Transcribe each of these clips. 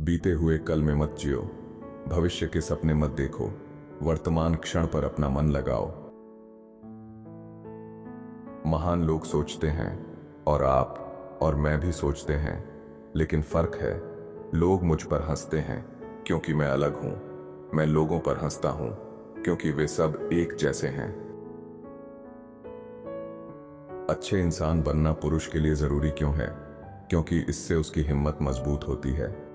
बीते हुए कल में मत जियो, भविष्य के सपने मत देखो, वर्तमान क्षण पर अपना मन लगाओ। महान लोग सोचते हैं और आप और मैं भी सोचते हैं, लेकिन फर्क है लोग मुझ पर हंसते हैं क्योंकि मैं अलग हूं। मैं लोगों पर हंसता हूं क्योंकि वे सब एक जैसे हैं। अच्छे इंसान बनना पुरुष के लिए जरूरी क्यों है? क्योंकि इससे उसकी हिम्मत मजबूत होती है।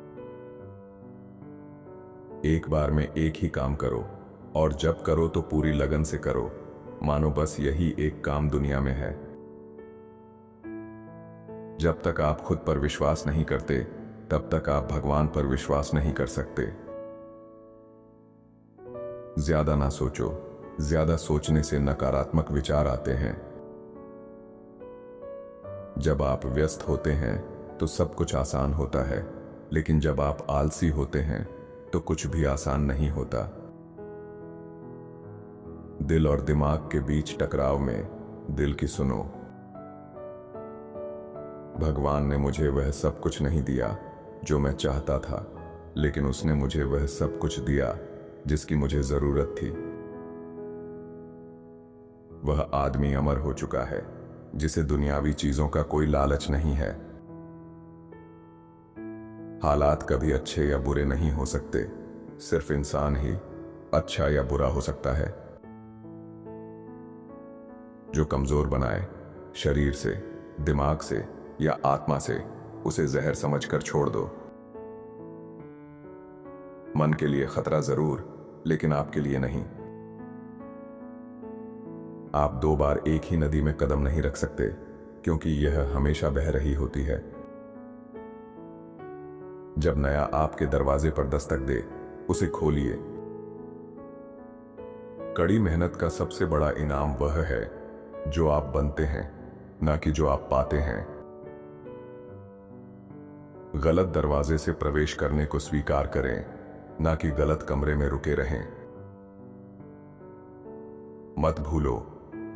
एक बार में एक ही काम करो और जब करो तो पूरी लगन से करो, मानो बस यही एक काम दुनिया में है। जब तक आप खुद पर विश्वास नहीं करते तब तक आप भगवान पर विश्वास नहीं कर सकते। ज्यादा ना सोचो, ज्यादा सोचने से नकारात्मक विचार आते हैं। जब आप व्यस्त होते हैं तो सब कुछ आसान होता है, लेकिन जब आप आलसी होते हैं तो कुछ भी आसान नहीं होता। दिल और दिमाग के बीच टकराव में दिल की सुनो। भगवान ने मुझे वह सब कुछ नहीं दिया जो मैं चाहता था, लेकिन उसने मुझे वह सब कुछ दिया जिसकी मुझे जरूरत थी। वह आदमी अमर हो चुका है जिसे दुनियावी चीजों का कोई लालच नहीं है। हालात कभी अच्छे या बुरे नहीं हो सकते, सिर्फ इंसान ही अच्छा या बुरा हो सकता है। जो कमजोर बनाए, शरीर से, दिमाग से या आत्मा से, उसे जहर समझकर छोड़ दो। मन के लिए खतरा जरूर, लेकिन आपके लिए नहीं। आप दो बार एक ही नदी में कदम नहीं रख सकते, क्योंकि यह हमेशा बह रही होती है। जब नया आपके दरवाजे पर दस्तक दे, उसे खोलिए। कड़ी मेहनत का सबसे बड़ा इनाम वह है जो आप बनते हैं, ना कि जो आप पाते हैं। गलत दरवाजे से प्रवेश करने को स्वीकार करें, ना कि गलत कमरे में रुके रहें। मत भूलो,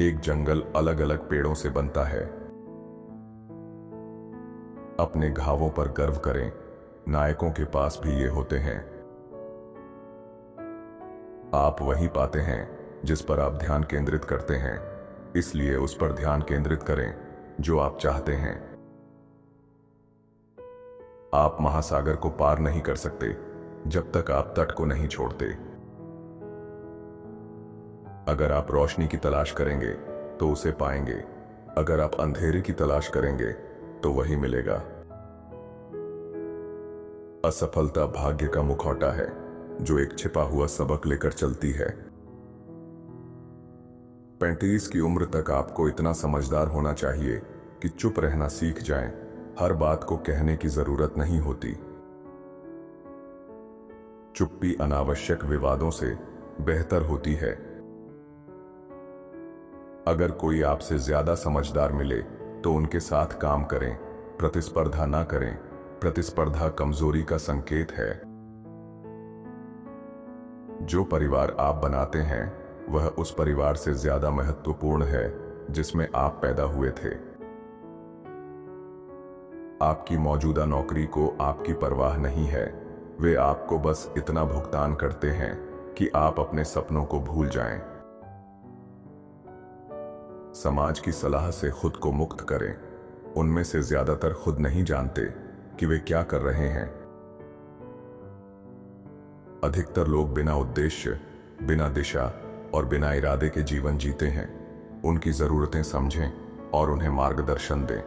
एक जंगल अलग अलग पेड़ों से बनता है। अपने घावों पर गर्व करें, नायकों के पास भी ये होते हैं। आप वही पाते हैं जिस पर आप ध्यान केंद्रित करते हैं, इसलिए उस पर ध्यान केंद्रित करें जो आप चाहते हैं। आप महासागर को पार नहीं कर सकते जब तक आप तट को नहीं छोड़ते। अगर आप रोशनी की तलाश करेंगे तो उसे पाएंगे, अगर आप अंधेरे की तलाश करेंगे तो वही मिलेगा। असफलता भाग्य का मुखौटा है जो एक छिपा हुआ सबक लेकर चलती है। 35 की उम्र तक आपको इतना समझदार होना चाहिए कि चुप रहना सीख जाएं। हर बात को कहने की जरूरत नहीं होती। चुप्पी अनावश्यक विवादों से बेहतर होती है। अगर कोई आपसे ज्यादा समझदार मिले तो उनके साथ काम करें, प्रतिस्पर्धा ना करें। प्रतिस्पर्धा कमजोरी का संकेत है। जो परिवार आप बनाते हैं वह उस परिवार से ज्यादा महत्वपूर्ण है जिसमें आप पैदा हुए थे। आपकी मौजूदा नौकरी को आपकी परवाह नहीं है, वे आपको बस इतना भुगतान करते हैं कि आप अपने सपनों को भूल जाएं। समाज की सलाह से खुद को मुक्त करें, उनमें से ज्यादातर खुद नहीं जानते कि वे क्या कर रहे हैं। अधिकतर लोग बिना उद्देश्य, बिना दिशा और बिना इरादे के जीवन जीते हैं। उनकी जरूरतें समझें और उन्हें मार्गदर्शन दें।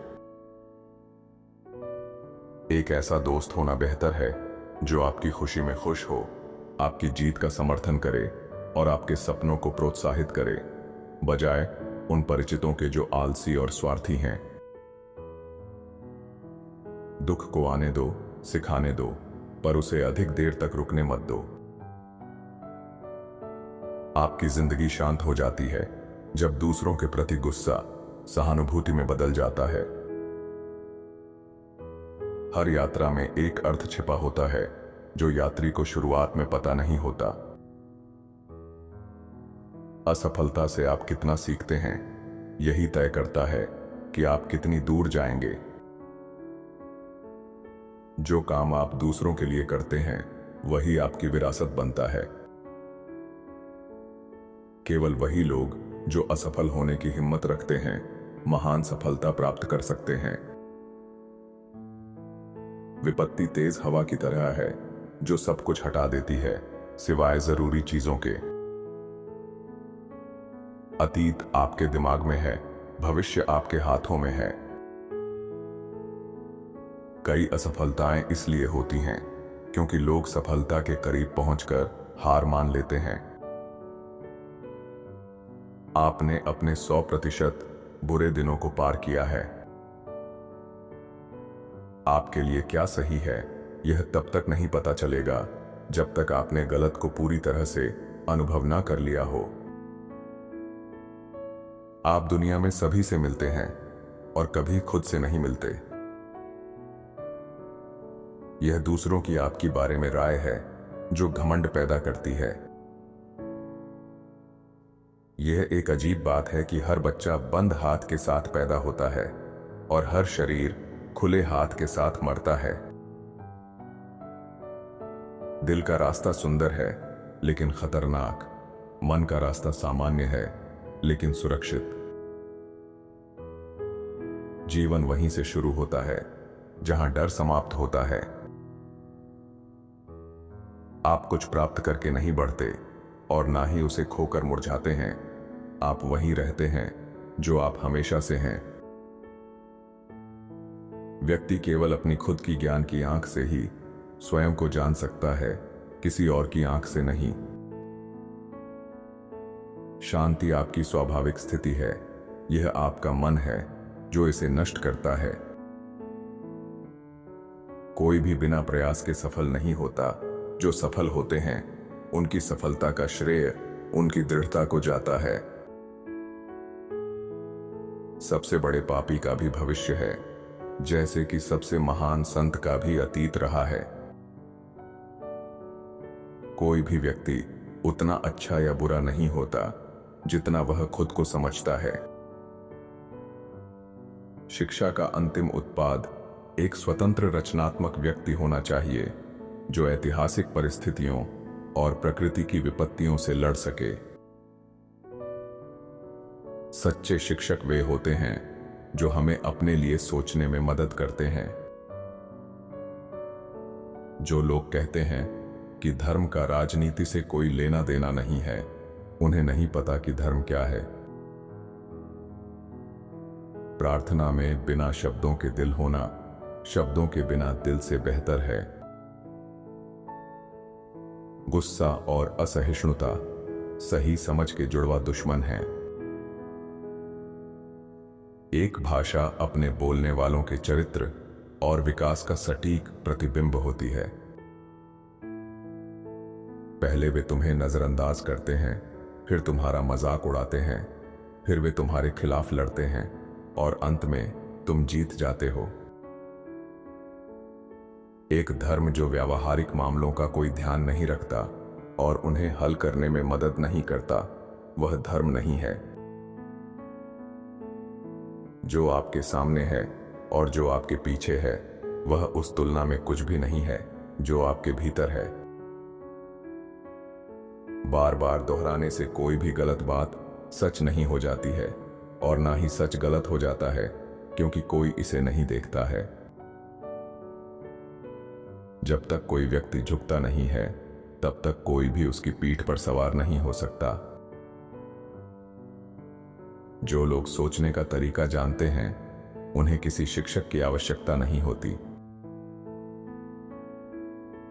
एक ऐसा दोस्त होना बेहतर है जो आपकी खुशी में खुश हो, आपकी जीत का समर्थन करे और आपके सपनों को प्रोत्साहित करे, बजाय उन परिचितों के जो आलसी और स्वार्थी हैं। दुख को आने दो, सिखाने दो, पर उसे अधिक देर तक रुकने मत दो। आपकी जिंदगी शांत हो जाती है जब दूसरों के प्रति गुस्सा सहानुभूति में बदल जाता है। हर यात्रा में एक अर्थ छिपा होता है जो यात्री को शुरुआत में पता नहीं होता। असफलता से आप कितना सीखते हैं, यही तय करता है कि आप कितनी दूर जाएंगे। जो काम आप दूसरों के लिए करते हैं वही आपकी विरासत बनता है। केवल वही लोग जो असफल होने की हिम्मत रखते हैं महान सफलता प्राप्त कर सकते हैं। विपत्ति तेज हवा की तरह है जो सब कुछ हटा देती है सिवाय जरूरी चीजों के। अतीत आपके दिमाग में है, भविष्य आपके हाथों में है। कई असफलताएं इसलिए होती हैं क्योंकि लोग सफलता के करीब पहुंचकर हार मान लेते हैं। आपने अपने 100% बुरे दिनों को पार किया है। आपके लिए क्या सही है यह तब तक नहीं पता चलेगा जब तक आपने गलत को पूरी तरह से अनुभव ना कर लिया हो। आप दुनिया में सभी से मिलते हैं और कभी खुद से नहीं मिलते। यह दूसरों की आपके बारे में राय है जो घमंड पैदा करती है। यह एक अजीब बात है कि हर बच्चा बंद हाथ के साथ पैदा होता है और हर शरीर खुले हाथ के साथ मरता है। दिल का रास्ता सुंदर है लेकिन खतरनाक, मन का रास्ता सामान्य है लेकिन सुरक्षित। जीवन वहीं से शुरू होता है जहां डर समाप्त होता है। आप कुछ प्राप्त करके नहीं बढ़ते और ना ही उसे खोकर मुरझाते हैं। आप वहीं रहते हैं जो आप हमेशा से हैं। व्यक्ति केवल अपनी खुद की ज्ञान की आंख से ही स्वयं को जान सकता है, किसी और की आंख से नहीं। शांति आपकी स्वाभाविक स्थिति है, यह आपका मन है जो इसे नष्ट करता है। कोई भी बिना प्रयास के सफल नहीं होता। जो सफल होते हैं उनकी सफलता का श्रेय उनकी दृढ़ता को जाता है। सबसे बड़े पापी का भी भविष्य है, जैसे कि सबसे महान संत का भी अतीत रहा है। कोई भी व्यक्ति उतना अच्छा या बुरा नहीं होता जितना वह खुद को समझता है। शिक्षा का अंतिम उत्पाद एक स्वतंत्र रचनात्मक व्यक्ति होना चाहिए जो ऐतिहासिक परिस्थितियों और प्रकृति की विपत्तियों से लड़ सके। सच्चे शिक्षक वे होते हैं जो हमें अपने लिए सोचने में मदद करते हैं। जो लोग कहते हैं कि धर्म का राजनीति से कोई लेना देना नहीं है, उन्हें नहीं पता कि धर्म क्या है। प्रार्थना में बिना शब्दों के दिल होना शब्दों के बिना दिल से बेहतर है। गुस्सा और असहिष्णुता सही समझ के जुड़वा दुश्मन है। एक भाषा अपने बोलने वालों के चरित्र और विकास का सटीक प्रतिबिंब होती है। पहले वे तुम्हें नजरअंदाज करते हैं, फिर तुम्हारा मजाक उड़ाते हैं, फिर वे तुम्हारे खिलाफ लड़ते हैं और अंत में तुम जीत जाते हो। एक धर्म जो व्यावहारिक मामलों का कोई ध्यान नहीं रखता और उन्हें हल करने में मदद नहीं करता, वह धर्म नहीं है। जो आपके सामने है और जो आपके पीछे है, वह उस तुलना में कुछ भी नहीं है जो आपके भीतर है। बार बार दोहराने से कोई भी गलत बात सच नहीं हो जाती है और ना ही सच गलत हो जाता है, क्योंकि कोई इसे नहीं देखता है। जब तक कोई व्यक्ति झुकता नहीं है, तब तक कोई भी उसकी पीठ पर सवार नहीं हो सकता। जो लोग सोचने का तरीका जानते हैं, उन्हें किसी शिक्षक की आवश्यकता नहीं होती।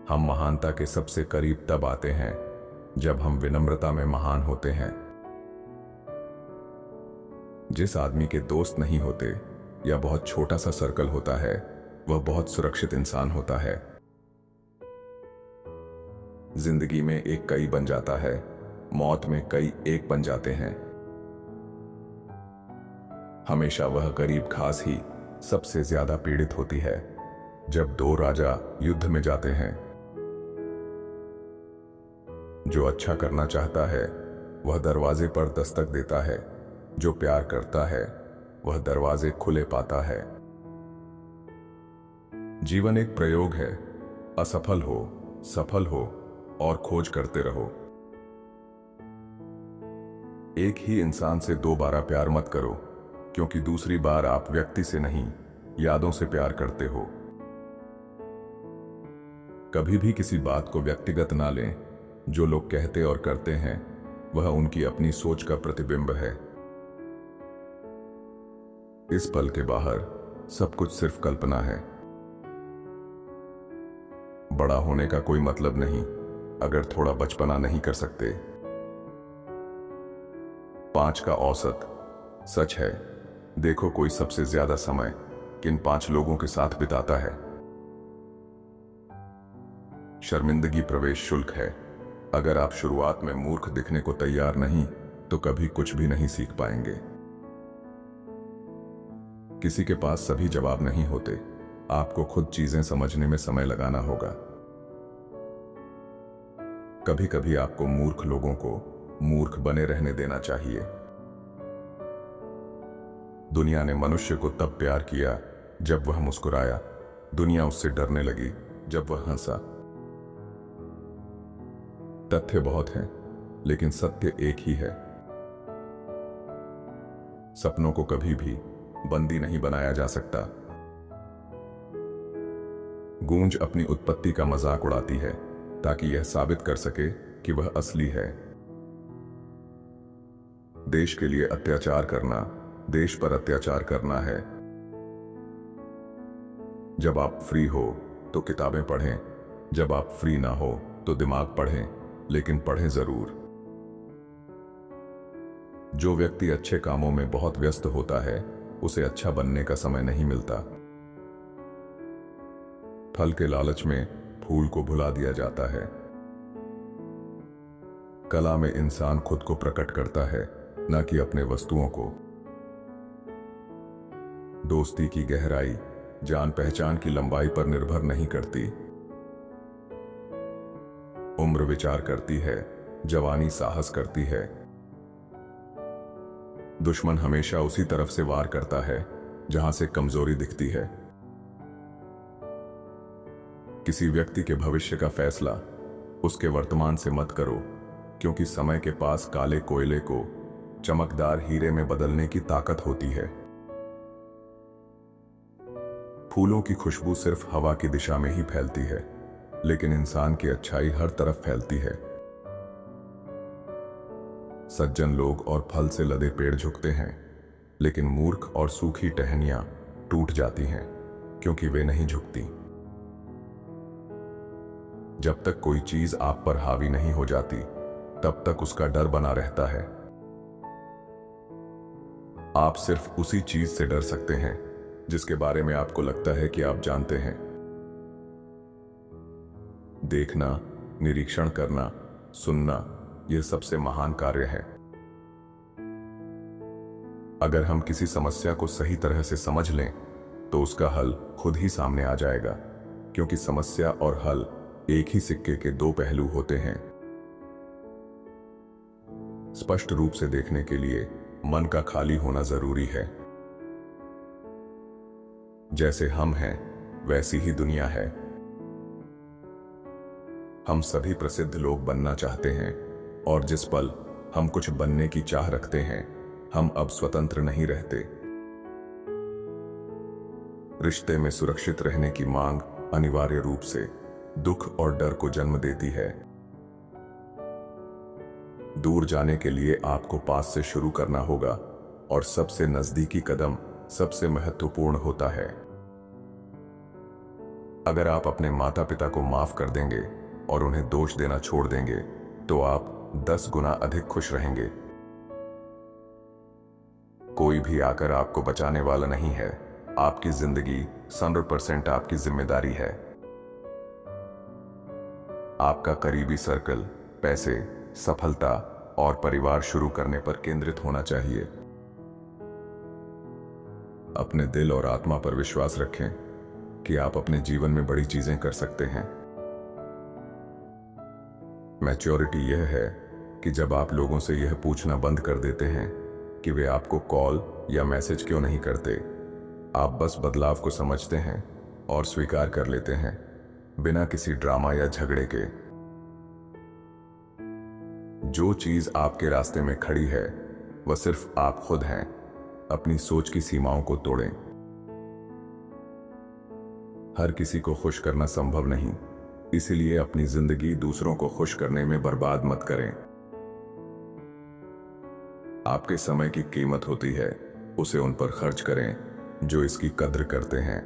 हम महानता के सबसे करीब तब आते हैं जब हम विनम्रता में महान होते हैं। जिस आदमी के दोस्त नहीं होते या बहुत छोटा सा सर्कल होता है, वह बहुत सुरक्षित इंसान होता है। जिंदगी में एक कई बन जाता है, मौत में कई एक बन जाते हैं। हमेशा वह करीब खास ही सबसे ज्यादा पीड़ित होती है जब दो राजा युद्ध में जाते हैं। जो अच्छा करना चाहता है वह दरवाजे पर दस्तक देता है, जो प्यार करता है वह दरवाजे खुले पाता है। जीवन एक प्रयोग है। असफल हो, सफल हो और खोज करते रहो। एक ही इंसान से दोबारा प्यार मत करो, क्योंकि दूसरी बार आप व्यक्ति से नहीं, यादों से प्यार करते हो। कभी भी किसी बात को व्यक्तिगत ना लें। जो लोग कहते और करते हैं वह उनकी अपनी सोच का प्रतिबिंब है। इस पल के बाहर सब कुछ सिर्फ कल्पना है। बड़ा होने का कोई मतलब नहीं अगर थोड़ा बचपना नहीं कर सकते। 5 का औसत सच है। देखो कोई सबसे ज्यादा समय किन 5 लोगों के साथ बिताता है। शर्मिंदगी प्रवेश शुल्क है। अगर आप शुरुआत में मूर्ख दिखने को तैयार नहीं तो कभी कुछ भी नहीं सीख पाएंगे। किसी के पास सभी जवाब नहीं होते। आपको खुद चीजें समझने में समय लगाना होगा। कभी कभी आपको मूर्ख लोगों को मूर्ख बने रहने देना चाहिए। दुनिया ने मनुष्य को तब प्यार किया जब वह मुस्कुराया। दुनिया उससे डरने लगी जब वह हंसा। तथ्य बहुत हैं, लेकिन सत्य एक ही है। सपनों को कभी भी बंदी नहीं बनाया जा सकता। गूंज अपनी उत्पत्ति का मजाक उड़ाती है ताकि यह साबित कर सके कि वह असली है। देश के लिए अत्याचार करना देश पर अत्याचार करना है। जब आप फ्री हो तो किताबें पढ़ें। जब आप फ्री ना हो तो दिमाग पढ़ें, लेकिन पढ़ें जरूर। जो व्यक्ति अच्छे कामों में बहुत व्यस्त होता है उसे अच्छा बनने का समय नहीं मिलता। फल के लालच में फूल को भुला दिया जाता है। कला में इंसान खुद को प्रकट करता है, न कि अपने वस्तुओं को। दोस्ती की गहराई जान पहचान की लंबाई पर निर्भर नहीं करती। उम्र विचार करती है, जवानी साहस करती है। दुश्मन हमेशा उसी तरफ से वार करता है जहां से कमजोरी दिखती है। किसी व्यक्ति के भविष्य का फैसला उसके वर्तमान से मत करो, क्योंकि समय के पास काले कोयले को चमकदार हीरे में बदलने की ताकत होती है। फूलों की खुशबू सिर्फ हवा की दिशा में ही फैलती है, लेकिन इंसान की अच्छाई हर तरफ फैलती है। सज्जन लोग और फल से लदे पेड़ झुकते हैं, लेकिन मूर्ख और सूखी टहनियां टूट जाती हैं, क्योंकि वे नहीं झुकती। जब तक कोई चीज आप पर हावी नहीं हो जाती, तब तक उसका डर बना रहता है। आप सिर्फ उसी चीज से डर सकते हैं जिसके बारे में आपको लगता है कि आप जानते हैं। देखना, निरीक्षण करना, सुनना, यह सबसे महान कार्य है। अगर हम किसी समस्या को सही तरह से समझ लें तो उसका हल खुद ही सामने आ जाएगा, क्योंकि समस्या और हल एक ही सिक्के के 2 पहलू होते हैं। स्पष्ट रूप से देखने के लिए मन का खाली होना जरूरी है। जैसे हम हैं वैसी ही दुनिया है। हम सभी प्रसिद्ध लोग बनना चाहते हैं, और जिस पल हम कुछ बनने की चाह रखते हैं, हम अब स्वतंत्र नहीं रहते। रिश्ते में सुरक्षित रहने की मांग अनिवार्य रूप से दुख और डर को जन्म देती है। दूर जाने के लिए आपको पास से शुरू करना होगा, और सबसे नजदीकी कदम सबसे महत्वपूर्ण होता है। अगर आप अपने माता पिता को माफ कर देंगे और उन्हें दोष देना छोड़ देंगे, तो आप 10 गुना अधिक खुश रहेंगे। कोई भी आकर आपको बचाने वाला नहीं है। आपकी जिंदगी 100% आपकी जिम्मेदारी है। आपका करीबी सर्कल पैसे, सफलता और परिवार शुरू करने पर केंद्रित होना चाहिए। अपने दिल और आत्मा पर विश्वास रखें कि आप अपने जीवन में बड़ी चीजें कर सकते हैं। मैच्योरिटी यह है कि जब आप लोगों से यह पूछना बंद कर देते हैं कि वे आपको कॉल या मैसेज क्यों नहीं करते, आप बस बदलाव को समझते हैं और स्वीकार कर लेते हैं बिना किसी ड्रामा या झगड़े के। जो चीज आपके रास्ते में खड़ी है वह सिर्फ आप खुद हैं। अपनी सोच की सीमाओं को तोड़ें। हर किसी को खुश करना संभव नहीं, इसलिए अपनी जिंदगी दूसरों को खुश करने में बर्बाद मत करें। आपके समय की कीमत होती है, उसे उन पर खर्च करें जो इसकी कद्र करते हैं।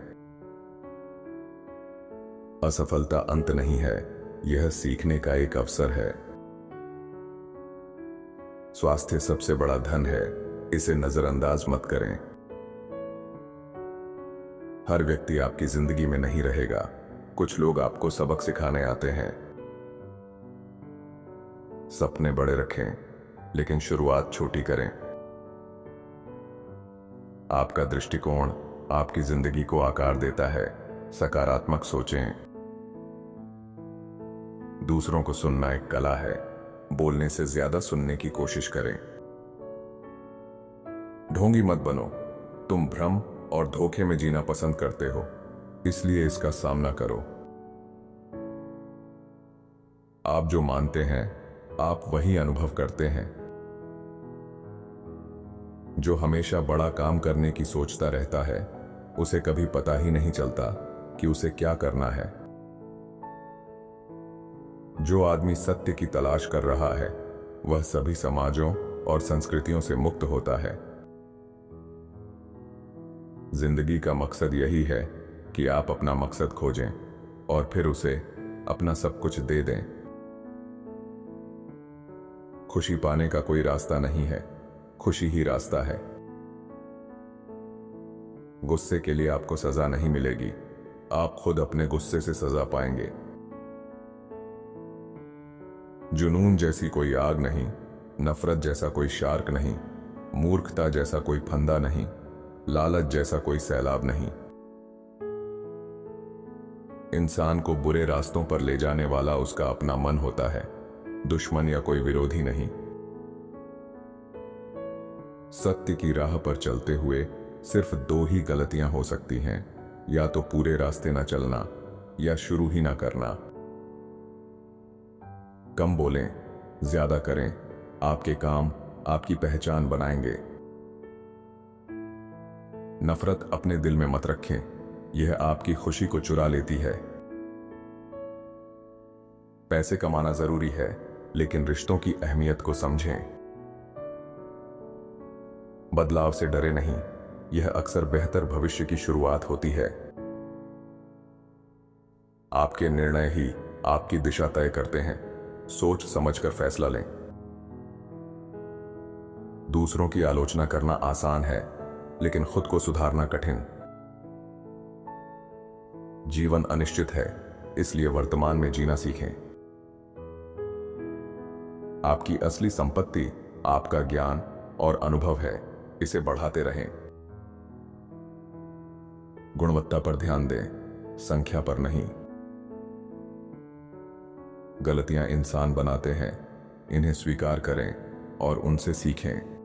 असफलता अंत नहीं है, यह सीखने का एक अवसर है। स्वास्थ्य सबसे बड़ा धन है, इसे नजरअंदाज मत करें। हर व्यक्ति आपकी जिंदगी में नहीं रहेगा, कुछ लोग आपको सबक सिखाने आते हैं। सपने बड़े रखें, लेकिन शुरुआत छोटी करें। आपका दृष्टिकोण आपकी जिंदगी को आकार देता है, सकारात्मक सोचें। दूसरों को सुनना एक कला है, बोलने से ज्यादा सुनने की कोशिश करें। ढोंगी मत बनो, तुम भ्रम और धोखे में जीना पसंद करते हो, इसलिए इसका सामना करो। आप जो मानते हैं आप वही अनुभव करते हैं। जो हमेशा बड़ा काम करने की सोचता रहता है उसे कभी पता ही नहीं चलता कि उसे क्या करना है। जो आदमी सत्य की तलाश कर रहा है वह सभी समाजों और संस्कृतियों से मुक्त होता है। जिंदगी का मकसद यही है कि आप अपना मकसद खोजें और फिर उसे अपना सब कुछ दे दें। खुशी पाने का कोई रास्ता नहीं है, खुशी ही रास्ता है। गुस्से के लिए आपको सजा नहीं मिलेगी, आप खुद अपने गुस्से से सजा पाएंगे। जुनून जैसी कोई आग नहीं, नफरत जैसा कोई शार्क नहीं, मूर्खता जैसा कोई फंदा नहीं, लालच जैसा कोई सैलाब नहीं। इंसान को बुरे रास्तों पर ले जाने वाला उसका अपना मन होता है, दुश्मन या कोई विरोधी नहीं। सत्य की राह पर चलते हुए सिर्फ दो ही गलतियां हो सकती हैं, या तो पूरे रास्ते ना चलना या शुरू ही ना करना। कम बोलें, ज्यादा करें, आपके काम आपकी पहचान बनाएंगे। नफरत अपने दिल में मत रखें, यह आपकी खुशी को चुरा लेती है। पैसे कमाना जरूरी है, लेकिन रिश्तों की अहमियत को समझें। बदलाव से डरे नहीं, यह अक्सर बेहतर भविष्य की शुरुआत होती है। आपके निर्णय ही आपकी दिशा तय करते हैं, सोच समझकर फैसला लें। दूसरों की आलोचना करना आसान है, लेकिन खुद को सुधारना कठिन। जीवन अनिश्चित है, इसलिए वर्तमान में जीना सीखें। आपकी असली संपत्ति आपका ज्ञान और अनुभव है, इसे बढ़ाते रहें। गुणवत्ता पर ध्यान दें, संख्या पर नहीं। गलतियां इंसान बनाते हैं, इन्हें स्वीकार करें और उनसे सीखें।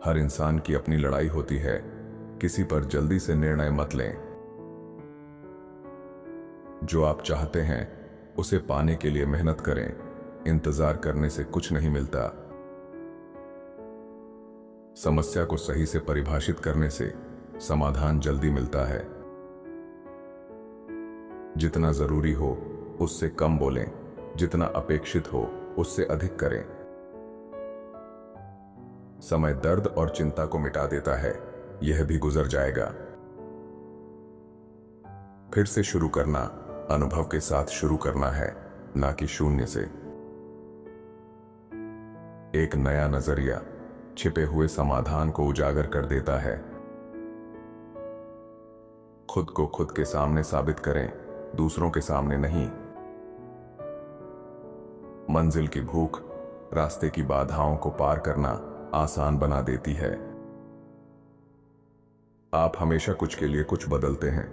हर इंसान की अपनी लड़ाई होती है, किसी पर जल्दी से निर्णय मत लें। जो आप चाहते हैं उसे पाने के लिए मेहनत करें, इंतजार करने से कुछ नहीं मिलता। समस्या को सही से परिभाषित करने से समाधान जल्दी मिलता है। जितना जरूरी हो उससे कम बोलें, जितना अपेक्षित हो उससे अधिक करें। समय दर्द और चिंता को मिटा देता है, यह भी गुजर जाएगा। फिर से शुरू करना अनुभव के साथ शुरू करना है, ना कि शून्य से। एक नया नजरिया छिपे हुए समाधान को उजागर कर देता है। खुद को खुद के सामने साबित करें, दूसरों के सामने नहीं। मंजिल की भूख रास्ते की बाधाओं को पार करना आसान बना देती है। आप हमेशा कुछ के लिए कुछ बदलते हैं।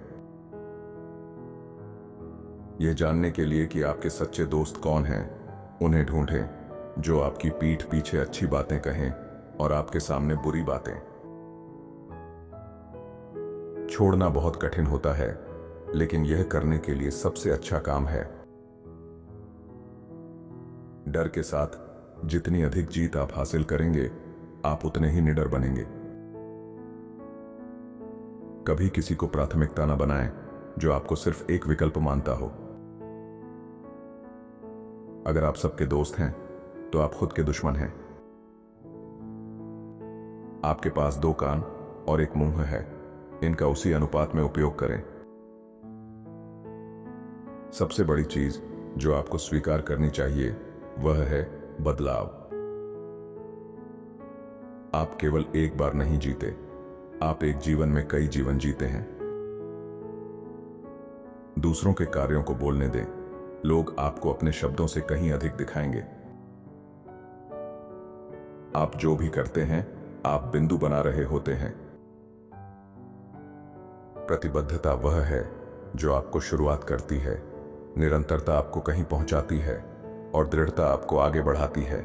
यह जानने के लिए कि आपके सच्चे दोस्त कौन हैं, उन्हें ढूंढें, जो आपकी पीठ पीछे अच्छी बातें कहें और आपके सामने बुरी बातें। छोड़ना बहुत कठिन होता है, लेकिन यह करने के लिए सबसे अच्छा काम है। डर के साथ जितनी अधिक जीत आप हासिल करेंगे, आप उतने ही निडर बनेंगे। कभी किसी को प्राथमिकता न बनाएं जो आपको सिर्फ एक विकल्प मानता हो। अगर आप सबके दोस्त हैं तो आप खुद के दुश्मन हैं। आपके पास 2 कान और 1 मुंह है, इनका उसी अनुपात में उपयोग करें। सबसे बड़ी चीज जो आपको स्वीकार करनी चाहिए वह है बदलाव। आप केवल एक बार नहीं जीते, आप एक जीवन में कई जीवन जीते हैं। दूसरों के कार्यों को बोलने दें, लोग आपको अपने शब्दों से कहीं अधिक दिखाएंगे। आप जो भी करते हैं, आप बिंदु बना रहे होते हैं। प्रतिबद्धता वह है जो आपको शुरुआत करती है, निरंतरता आपको कहीं पहुंचाती है और दृढ़ता आपको आगे बढ़ाती है।